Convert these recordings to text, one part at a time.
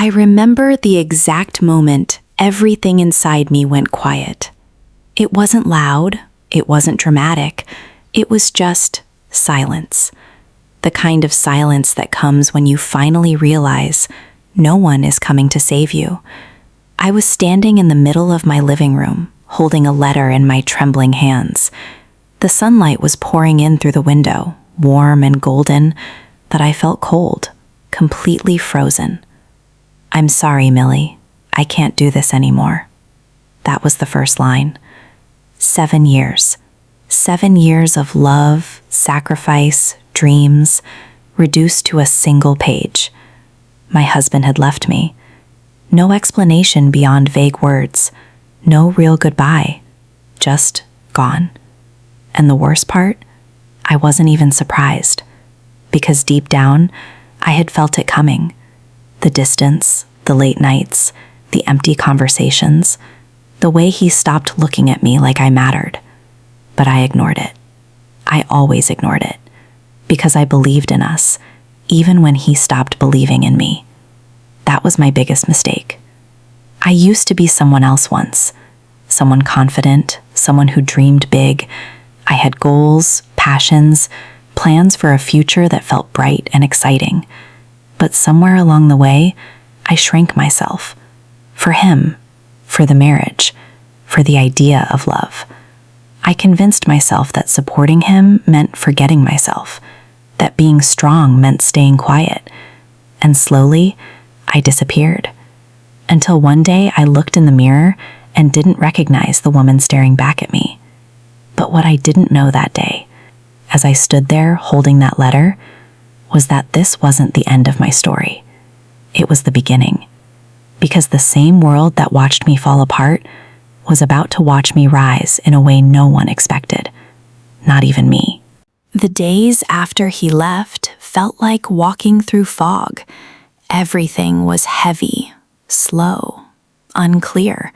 I remember the exact moment everything inside me went quiet. It wasn't loud, it wasn't dramatic, it was just silence. The kind of silence that comes when you finally realize no one is coming to save you. I was standing in the middle of my living room, holding a letter in my trembling hands. The sunlight was pouring in through the window, warm and golden, but I felt cold, completely frozen. "I'm sorry, Millie. I can't do this anymore." That was the first line. 7 years. 7 years of love, sacrifice, dreams, reduced to a single page. My husband had left me. No explanation beyond vague words. No real goodbye. Just gone. And the worst part? I wasn't even surprised. Because deep down, I had felt it coming. The distance, the late nights, the empty conversations, the way he stopped looking at me like I mattered. But I ignored it. I always ignored it. Because I believed in us, even when he stopped believing in me. That was my biggest mistake. I used to be someone else once. Someone confident, someone who dreamed big. I had goals, passions, plans for a future that felt bright and exciting. But somewhere along the way, I shrank myself. For him, for the marriage, for the idea of love. I convinced myself that supporting him meant forgetting myself, that being strong meant staying quiet. And slowly, I disappeared. Until one day I looked in the mirror and didn't recognize the woman staring back at me. But what I didn't know that day, as I stood there holding that letter, was that this wasn't the end of my story. It was the beginning. Because the same world that watched me fall apart was about to watch me rise in a way no one expected. Not even me. The days after he left felt like walking through fog. Everything was heavy, slow, unclear.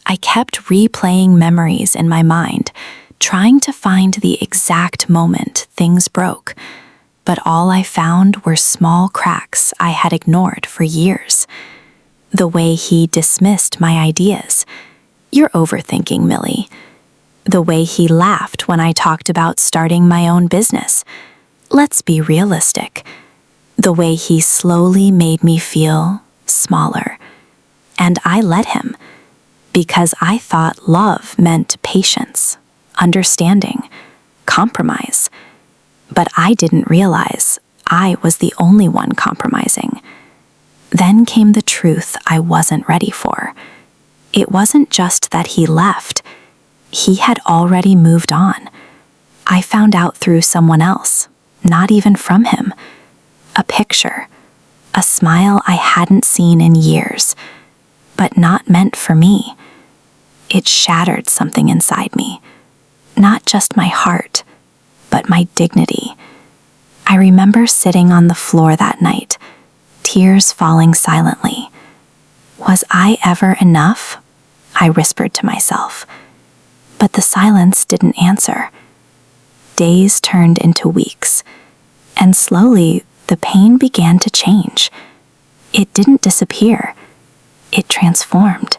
I kept replaying memories in my mind, trying to find the exact moment things broke. But all I found were small cracks I had ignored for years. The way he dismissed my ideas. "You're overthinking, Millie." The way he laughed when I talked about starting my own business. "Let's be realistic." The way he slowly made me feel smaller. And I let him, because I thought love meant patience, understanding, compromise. But I didn't realize I was the only one compromising. Then came the truth I wasn't ready for. It wasn't just that he left. He had already moved on. I found out through someone else, not even from him. A picture, a smile I hadn't seen in years, but not meant for me. It shattered something inside me. Not just my heart, but my dignity. I remember sitting on the floor that night, tears falling silently. Was I ever enough? I whispered to myself. But the silence didn't answer. Days turned into weeks, and slowly the pain began to change. It didn't disappear. It transformed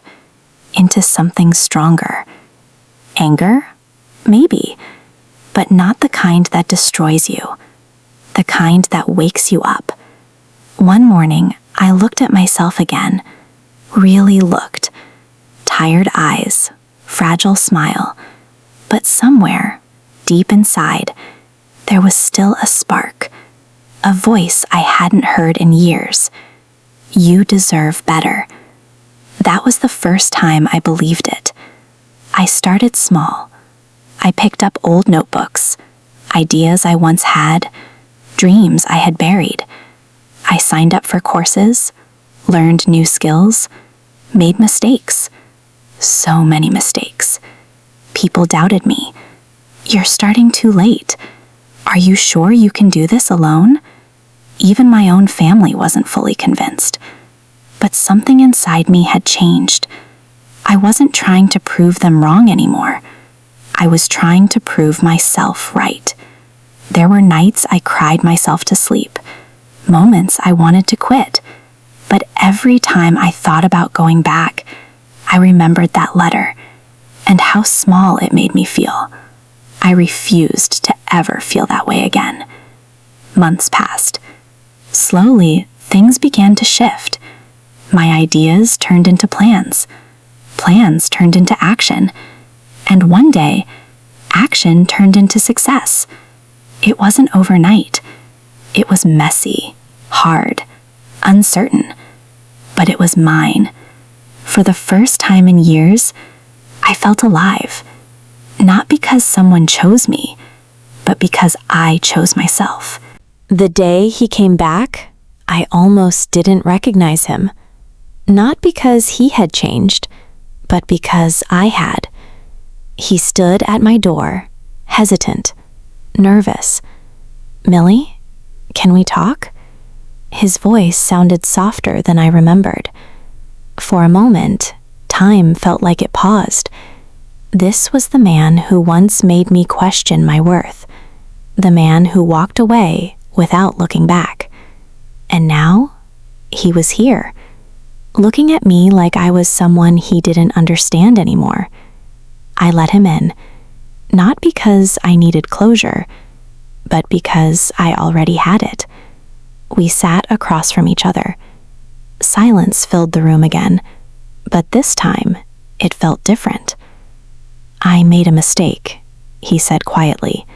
into something stronger. Anger? Maybe, but not the kind that destroys you. The kind that wakes you up. One morning, I looked at myself again. Really looked. Tired eyes, fragile smile. But somewhere, deep inside, there was still a spark. A voice I hadn't heard in years. "You deserve better." That was the first time I believed it. I started small. I picked up old notebooks, ideas I once had, dreams I had buried. I signed up for courses, learned new skills, made mistakes. So many mistakes. People doubted me. "You're starting too late. Are you sure you can do this alone?" Even my own family wasn't fully convinced. But something inside me had changed. I wasn't trying to prove them wrong anymore. I was trying to prove myself right. There were nights I cried myself to sleep, moments I wanted to quit, But every time I thought about going back, I remembered that letter and how small it made me feel. I refused to ever feel that way again. Months passed. Slowly, things began to shift. My ideas turned into plans. Plans turned into action. And one day, action turned into success. It wasn't overnight. It was messy, hard, uncertain. But it was mine. For the first time in years, I felt alive. Not because someone chose me, but because I chose myself. The day he came back, I almost didn't recognize him. Not because he had changed, but because I had. He stood at my door, hesitant, nervous. "Millie, can we talk?" His voice sounded softer than I remembered. For a moment, time felt like it paused. This was the man who once made me question my worth. The man who walked away without looking back. And now, he was here, looking at me like I was someone he didn't understand anymore. I let him in, not because I needed closure, but because I already had it. We sat across from each other. Silence filled the room again, but this time, it felt different. "I made a mistake," he said quietly.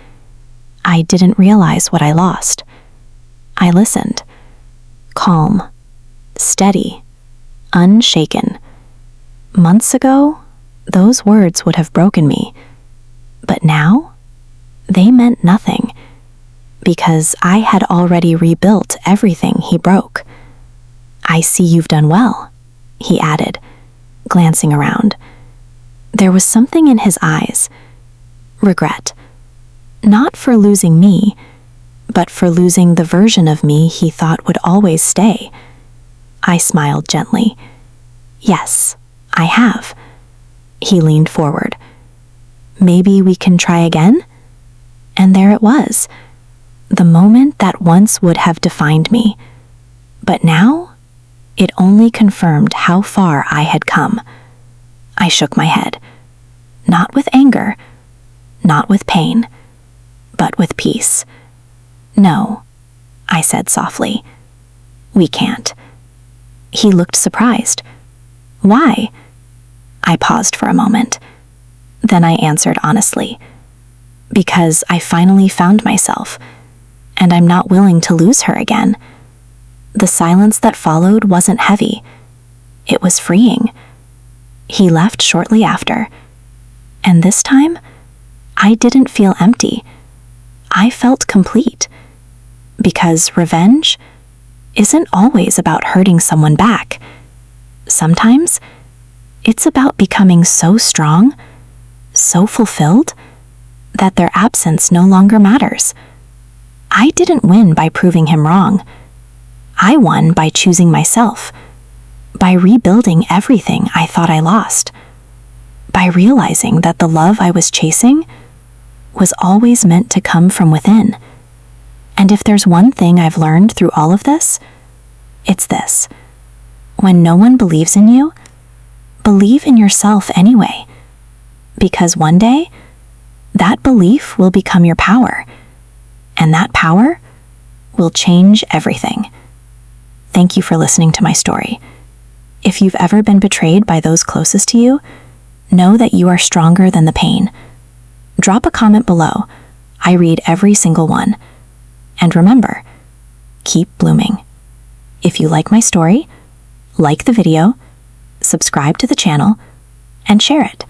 "I didn't realize what I lost." I listened. Calm, steady, unshaken. Months ago, those words would have broken me. But now, they meant nothing, because I had already rebuilt everything he broke. "I see you've done well," he added, glancing around. There was something in his eyes. Regret. Not for losing me, but for losing the version of me he thought would always stay. I smiled gently. "Yes, I have." He leaned forward. "Maybe we can try again?" And there it was. The moment that once would have defined me. But now, it only confirmed how far I had come. I shook my head. Not with anger, not with pain, but with peace. "No," I said softly. "We can't." He looked surprised. "Why?" I paused for a moment. Then I answered honestly. "Because I finally found myself, and I'm not willing to lose her again." The silence that followed wasn't heavy. It was freeing. He left shortly after. And this time, I didn't feel empty. I felt complete. Because revenge isn't always about hurting someone back. Sometimes, it's about becoming so strong, so fulfilled, that their absence no longer matters. I didn't win by proving him wrong. I won by choosing myself, by rebuilding everything I thought I lost, by realizing that the love I was chasing was always meant to come from within. And if there's one thing I've learned through all of this, it's this. When no one believes in you, believe in yourself anyway. Because one day, that belief will become your power, and that power will change everything. Thank you for listening to my story. If you've ever been betrayed by those closest to you, know that you are stronger than the pain. Drop a comment below. I read every single one. And remember, keep blooming. If you like my story, like the video, subscribe to the channel, and share it.